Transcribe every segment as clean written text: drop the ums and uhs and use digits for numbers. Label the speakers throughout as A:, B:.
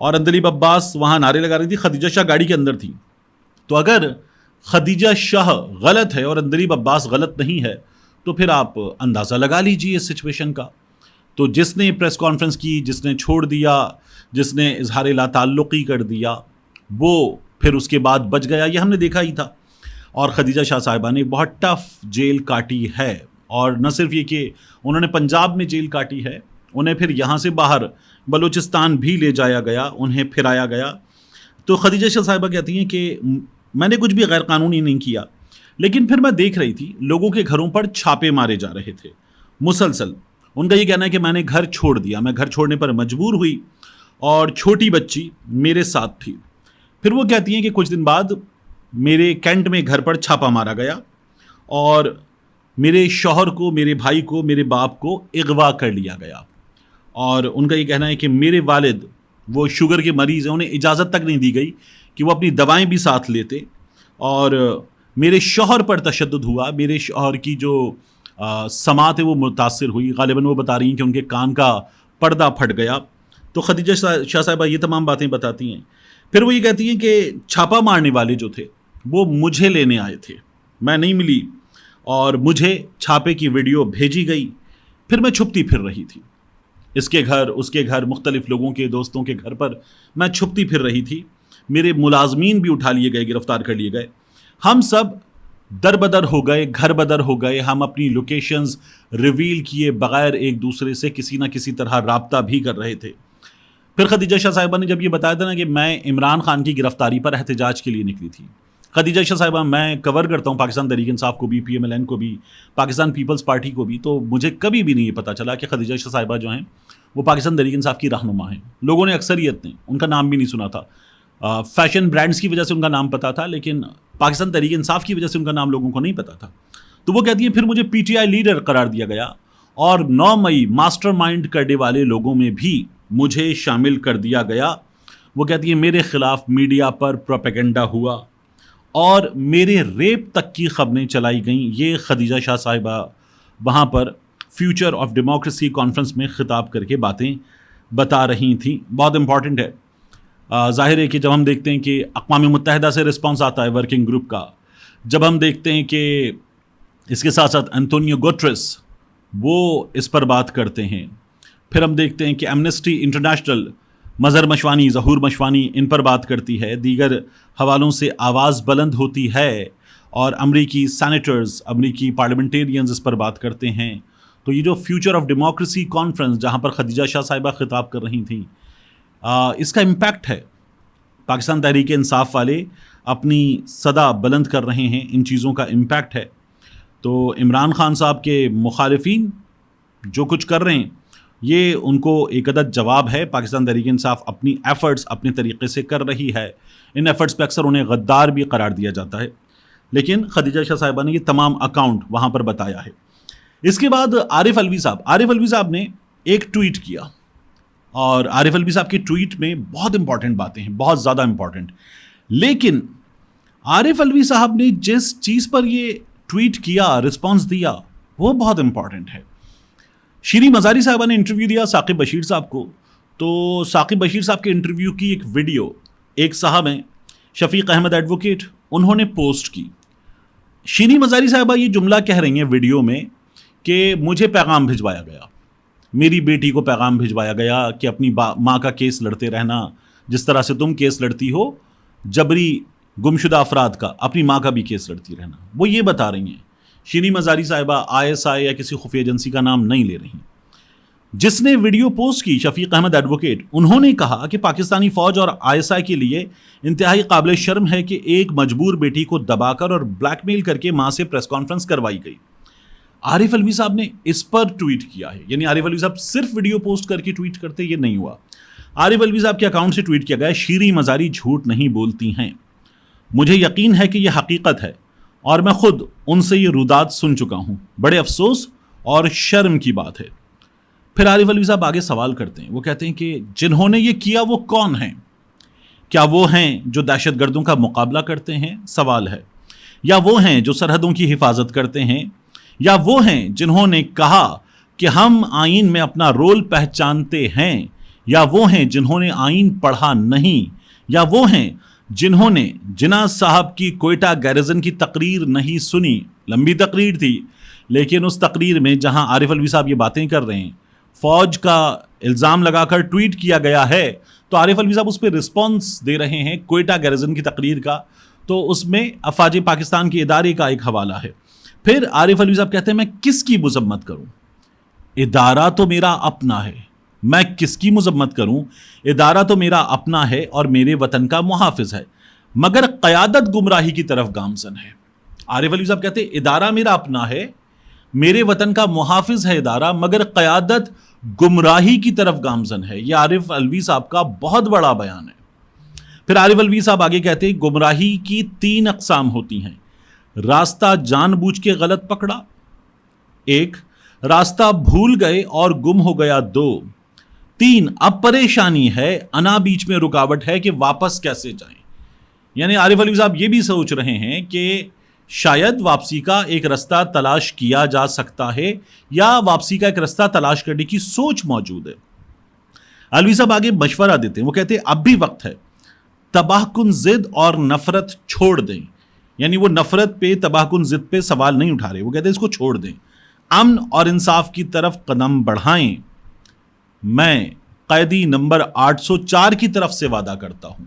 A: اور اندلیب عباس وہاں نعرے لگا رہی تھی، خدیجہ شاہ گاڑی کے اندر تھی. تو اگر خدیجہ شاہ غلط ہے اور اندلیب عباس غلط نہیں ہے تو پھر آپ اندازہ لگا لیجیے اس سچویشن کا. تو جس نے پریس کانفرنس کی، جس نے چھوڑ دیا، جس نے اظہار لا تعلقی کر دیا، وہ پھر اس کے بعد بچ گیا، یہ ہم نے دیکھا ہی تھا. اور خدیجہ شاہ صاحبہ نے بہت ٹف جیل کاٹی ہے، اور نہ صرف یہ کہ انہوں نے پنجاب میں جیل کاٹی ہے، انہیں پھر یہاں سے باہر بلوچستان بھی لے جایا گیا، انہیں پھرایا گیا. تو خدیجہ شاہ صاحبہ کہتی ہیں کہ میں نے کچھ بھی غیر قانونی نہیں کیا، لیکن پھر میں دیکھ رہی تھی لوگوں کے گھروں پر چھاپے مارے جا رہے تھے مسلسل. ان کا یہ کہنا ہے کہ میں نے گھر چھوڑ دیا، میں گھر چھوڑنے پر مجبور ہوئی، اور چھوٹی بچی میرے ساتھ تھی. پھر وہ کہتی ہیں کہ کچھ دن بعد میرے کینٹ میں گھر پر چھاپا مارا گیا، اور میرے شوہر کو، میرے بھائی کو، میرے باپ کو اغوا کر لیا گیا. اور ان کا یہ کہنا ہے کہ میرے والد وہ شوگر کے مریض ہیں، انہیں اجازت تک نہیں دی گئی کہ وہ اپنی دوائیں بھی ساتھ لیتے. اور میرے شوہر پر تشدد ہوا، میرے شوہر کی جو سماعت ہے وہ متاثر ہوئی. غالباً وہ بتا رہی ہیں کہ ان کے کان کا پردہ پھٹ گیا. تو خدیجہ شاہ صاحبہ یہ تمام باتیں بتاتی ہیں. پھر وہ یہ کہتی ہیں کہ چھاپا مارنے والے جو تھے وہ مجھے لینے آئے تھے، میں نہیں ملی، اور مجھے چھاپے کی ویڈیو بھیجی گئی. پھر میں چھپتی پھر رہی تھی، اس کے گھر، اس کے گھر، مختلف لوگوں کے دوستوں کے گھر پر میں چھپتی پھر رہی تھی. میرے ملازمین بھی اٹھا لیے گئے، گرفتار کر لیے گئے. ہم سب در بدر ہو گئے، گھر بدر ہو گئے. ہم اپنی لوکیشنز ریویل کیے بغیر ایک دوسرے سے کسی نہ کسی طرح رابطہ بھی کر رہے تھے. پھر خدیجہ شاہ صاحبہ نے جب یہ بتایا تھا نا کہ میں عمران خان کی گرفتاری پر احتجاج کے لیے نکلی تھی. خدیجہ شاہ صاحبہ، میں کور کرتا ہوں پاکستان تحریک انصاف کو بھی، پی ایم ایل این کو بھی، پاکستان پیپلز پارٹی کو بھی، تو مجھے کبھی بھی نہیں یہ پتہ چلا کہ خدیجہ شاہ صاحبہ جو ہیں وہ پاکستان تحریک انصاف کی رہنما ہیں. لوگوں نے، اکثریت نے، ان کا نام بھی نہیں سنا تھا. فیشن برانڈز کی وجہ سے ان کا نام پتا تھا، لیکن پاکستان تحریک انصاف کی وجہ سے ان کا نام لوگوں کو نہیں پتا تھا. تو وہ کہتی ہیں پھر مجھے پی ٹی آئی لیڈر قرار دیا گیا، اور 9 مئی ماسٹر مائنڈ کرنے والے لوگوں میں بھی مجھے شامل کر دیا گیا. وہ کہتی ہیں میرے خلاف میڈیا پر پروپیگنڈا ہوا، اور میرے ریپ تک کی خبریں چلائی گئیں. یہ خدیجہ شاہ صاحبہ وہاں پر فیوچر آف ڈیموکریسی کانفرنس میں خطاب کر کے باتیں بتا رہی تھیں. بہت امپورٹنٹ ہے. ظاہر ہے کہ جب ہم دیکھتے ہیں کہ اقوام متحدہ سے رسپانس آتا ہے ورکنگ گروپ کا، جب ہم دیکھتے ہیں کہ اس کے ساتھ ساتھ انتونیو گوٹریس وہ اس پر بات کرتے ہیں، پھر ہم دیکھتے ہیں کہ ایمنسٹی انٹرنیشنل، مظہر مشوانی، ظہور مشوانی ان پر بات کرتی ہے، دیگر حوالوں سے آواز بلند ہوتی ہے، اور امریکی سینیٹرز، امریکی پارلیمنٹیرینز اس پر بات کرتے ہیں. تو یہ جو فیوچر آف ڈیموکریسی کانفرنس جہاں پر خدیجہ شاہ صاحبہ خطاب کر رہی تھیں، اس کا امپیکٹ ہے. پاکستان تحریک انصاف والے اپنی صدا بلند کر رہے ہیں، ان چیزوں کا امپیکٹ ہے. تو عمران خان صاحب کے مخالفین جو کچھ کر رہے ہیں، یہ ان کو ایک عدد جواب ہے. پاکستان تحریک انصاف اپنی ایفرٹس اپنے طریقے سے کر رہی ہے. ان ایفرٹس پہ اکثر انہیں غدار بھی قرار دیا جاتا ہے، لیکن خدیجہ شاہ صاحبہ نے یہ تمام اکاؤنٹ وہاں پر بتایا ہے. اس کے بعد عارف علوی صاحب نے ایک ٹویٹ کیا، اور عارف علوی صاحب کے ٹویٹ میں بہت امپورٹنٹ باتیں ہیں، بہت زیادہ امپورٹنٹ. لیکن عارف علوی صاحب نے جس چیز پر یہ ٹویٹ کیا، رسپانس دیا، وہ بہت امپورٹنٹ ہے. شیریں مزاری صاحبہ نے انٹرویو دیا ثاقب بشیر صاحب کو. تو ثاقب بشیر صاحب کے انٹرویو کی ایک ویڈیو ایک صاحب ہیں شفیق احمد ایڈوکیٹ، انہوں نے پوسٹ کی. شیریں مزاری صاحبہ یہ جملہ کہہ رہی ہیں ویڈیو میں کہ مجھے پیغام بھجوایا گیا، میری بیٹی کو پیغام بھجوایا گیا کہ اپنی ماں کا کیس لڑتے رہنا، جس طرح سے تم کیس لڑتی ہو جبری گمشدہ افراد کا، اپنی ماں کا بھی کیس لڑتی رہنا. وہ یہ بتا رہی ہیں. شیریں مزاری صاحبہ ISI یا کسی خفیہ ایجنسی کا نام نہیں لے رہی. جس نے ویڈیو پوسٹ کی شفیق احمد ایڈوکیٹ، انہوں نے کہا کہ پاکستانی فوج اور ISI کے لیے انتہائی قابل شرم ہے کہ ایک مجبور بیٹی کو دبا کر اور بلیک میل کر کے ماں سے پریس کانفرنس کروائی گئی. عارف علوی صاحب نے اس پر ٹویٹ کیا ہے. یعنی عارف علوی صاحب صرف ویڈیو پوسٹ کر کے ٹویٹ کرتے، یہ نہیں ہوا. عارف علوی صاحب کے اکاؤنٹ سے ٹویٹ کیا گیا، شیریں مزاری جھوٹ نہیں بولتی ہیں، مجھے یقین ہے کہ یہ حقیقت ہے، اور میں خود ان سے یہ رودات سن چکا ہوں. بڑے افسوس اور شرم کی بات ہے. پھر عارف علوی صاحب آگے سوال کرتے ہیں. وہ کہتے ہیں کہ جنہوں نے یہ کیا وہ کون ہیں؟ کیا وہ ہیں جو دہشت گردوں کا مقابلہ کرتے ہیں؟ سوال ہے. یا وہ ہیں جو سرحدوں کی حفاظت کرتے ہیں؟ یا وہ ہیں جنہوں نے کہا کہ ہم آئین میں اپنا رول پہچانتے ہیں؟ یا وہ ہیں جنہوں نے آئین پڑھا نہیں، یا وہ ہیں جنہوں نے جناح صاحب کی کوئٹہ گیرزن کی تقریر نہیں سنی. لمبی تقریر تھی، لیکن اس تقریر میں جہاں عارف الوی صاحب یہ باتیں کر رہے ہیں، فوج کا الزام لگا کر ٹویٹ کیا گیا ہے، تو عارف الوی صاحب اس پہ رسپانس دے رہے ہیں کوئٹہ گیرزن کی تقریر کا. تو اس میں افواج پاکستان کے ادارے کا ایک حوالہ ہے. پھر عارف الوی صاحب کہتے ہیں میں کس کی مذمت کروں، ادارہ تو میرا اپنا ہے، میں کس کی مذمت کروں، ادارہ تو میرا اپنا ہے اور میرے وطن کا محافظ ہے، مگر قیادت گمراہی کی طرف گامزن ہے. عارف الوی صاحب کہتے ہیں ادارہ میرا اپنا ہے، میرے وطن کا محافظ ہے ادارہ، مگر قیادت گمراہی کی طرف گامزن ہے. یہ عارف الوی صاحب کا بہت بڑا بیان ہے. پھر عارف الوی صاحب آگے کہتے ہیں گمراہی کی 3 اقسام ہوتی ہیں. راستہ جان بوجھ کے غلط پکڑا 1، راستہ بھول گئے اور گم ہو گیا 2، 3 اب پریشانی ہے، انا بیچ میں رکاوٹ ہے کہ واپس کیسے جائیں. یعنی عارف الوی صاحب یہ بھی سوچ رہے ہیں کہ شاید واپسی کا ایک رستہ تلاش کیا جا سکتا ہے، یا واپسی کا ایک رستہ تلاش کرنے کی سوچ موجود ہے. الوی صاحب آگے مشورہ دیتے ہیں، وہ کہتے ہیں اب بھی وقت ہے، تباہ کن ضد اور نفرت چھوڑ دیں. یعنی وہ نفرت پہ، تباہ کن ضد پہ سوال نہیں اٹھا رہے، وہ کہتے ہیں اس کو چھوڑ دیں، امن اور انصاف کی طرف قدم بڑھائیں. میں قیدی نمبر 804 کی طرف سے وعدہ کرتا ہوں.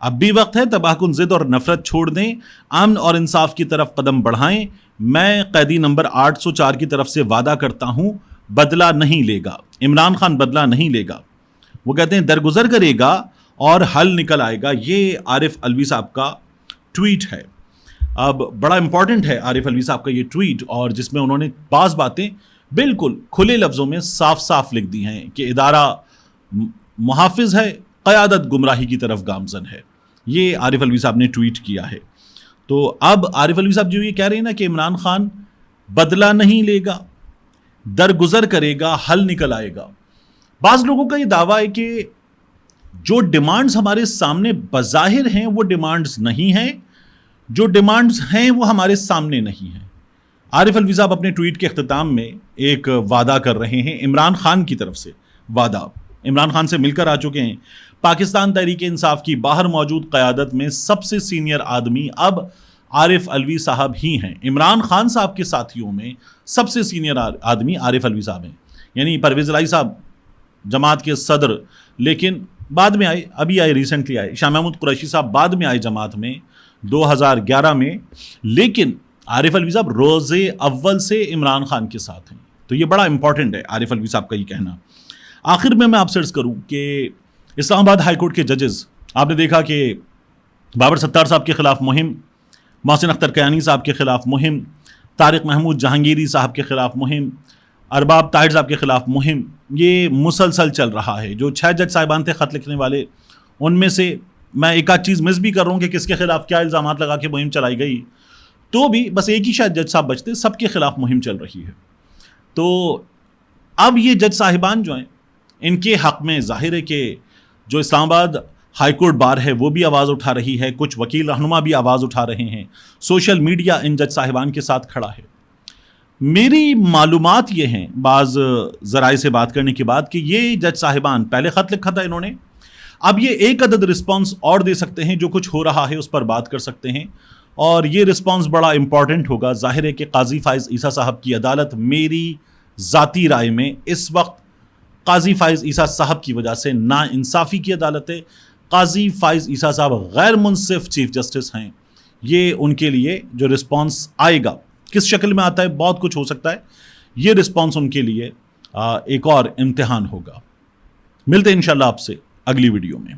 A: اب بھی وقت ہے، تباہ کن ضد اور نفرت چھوڑ دیں، امن اور انصاف کی طرف قدم بڑھائیں. میں قیدی نمبر 804 کی طرف سے وعدہ کرتا ہوں، بدلہ نہیں لے گا، عمران خان بدلہ نہیں لے گا. وہ کہتے ہیں درگزر کرے گا اور حل نکل آئے گا. یہ عارف الوی صاحب کا ٹویٹ ہے. اب بڑا امپورٹنٹ ہے عارف الوی صاحب کا یہ ٹویٹ، اور جس میں انہوں نے بعض باتیں بالکل کھلے لفظوں میں صاف صاف لکھ دی ہیں کہ ادارہ محافظ ہے، قیادت گمراہی کی طرف گامزن ہے. یہ عارف الوی صاحب نے ٹویٹ کیا ہے. تو اب عارف الوی صاحب جو یہ کہہ رہے ہیں نا کہ عمران خان بدلہ نہیں لے گا، درگزر کرے گا، حل نکل آئے گا. بعض لوگوں کا یہ دعویٰ ہے کہ جو ڈیمانڈز ہمارے سامنے بظاہر ہیں وہ ڈیمانڈز نہیں ہیں، جو ڈیمانڈز ہیں وہ ہمارے سامنے نہیں ہیں. عارف الوی صاحب اپنے ٹویٹ کے اختتام میں ایک وعدہ کر رہے ہیں عمران خان کی طرف سے. وعدہ عمران خان سے مل کر آ چکے ہیں. پاکستان تحریک انصاف کی باہر موجود قیادت میں سب سے سینئر آدمی اب عارف الوی صاحب ہی ہیں. عمران خان صاحب کے ساتھیوں میں سب سے سینئر آدمی عارف الوی صاحب ہیں. یعنی پرویز الہی صاحب جماعت کے صدر، لیکن بعد میں آئے، ابھی آئے، ریسنٹلی آئے. شاہ محمود قریشی صاحب بعد میں آئے جماعت میں 2011 میں، لیکن عارف الوی صاحب روز اول سے عمران خان کے ساتھ ہیں. تو یہ بڑا امپورٹنٹ ہے عارف الوی صاحب کا یہ کہنا. آخر میں آپ سے عرض کروں کہ اسلام آباد ہائی کورٹ کے ججز، آپ نے دیکھا کہ بابر ستار صاحب کے خلاف مہم، محسن اختر کیانی صاحب کے خلاف مہم، طارق محمود جہانگیری صاحب کے خلاف مہم، ارباب طاہر صاحب کے خلاف مہم، یہ مسلسل چل رہا ہے. جو 6 جج صاحبان تھے خط لکھنے والے، ان میں سے میں ایک آدھ چیز مس بھی کر رہا ہوں کہ کس کے خلاف کیا الزامات لگا کے مہم چلائی گئی، تو بھی بس ایک ہی شاید جج صاحب بچتے، سب کے خلاف مہم چل رہی ہے. تو اب یہ جج صاحبان جو ہیں، ان کے حق میں ظاہر ہے کہ جو اسلام آباد ہائی کورٹ بار ہے وہ بھی آواز اٹھا رہی ہے، کچھ وکیل رہنما بھی آواز اٹھا رہے ہیں، سوشل میڈیا ان جج صاحبان کے ساتھ کھڑا ہے. میری معلومات یہ ہیں بعض ذرائع سے بات کرنے کے بعد کہ یہ جج صاحبان پہلے خط لکھا تھا انہوں نے، اب یہ ایک عدد رسپانس اور دے سکتے ہیں، جو کچھ ہو رہا ہے اس پر بات کر سکتے ہیں، اور یہ رسپانس بڑا امپورٹنٹ ہوگا. ظاہر ہے کہ قاضی فائز عیسیٰ صاحب کی عدالت میری ذاتی رائے میں اس وقت قاضی فائز عیسیٰ صاحب کی وجہ سے نا انصافی کی عدالت ہے. قاضی فائز عیسیٰ صاحب غیر منصف چیف جسٹس ہیں. یہ ان کے لیے جو رسپانس آئے گا کس شکل میں آتا ہے، بہت کچھ ہو سکتا ہے. یہ رسپانس ان کے لیے ایک اور امتحان ہوگا. ملتے ہیں انشاءاللہ آپ سے اگلی ویڈیو میں.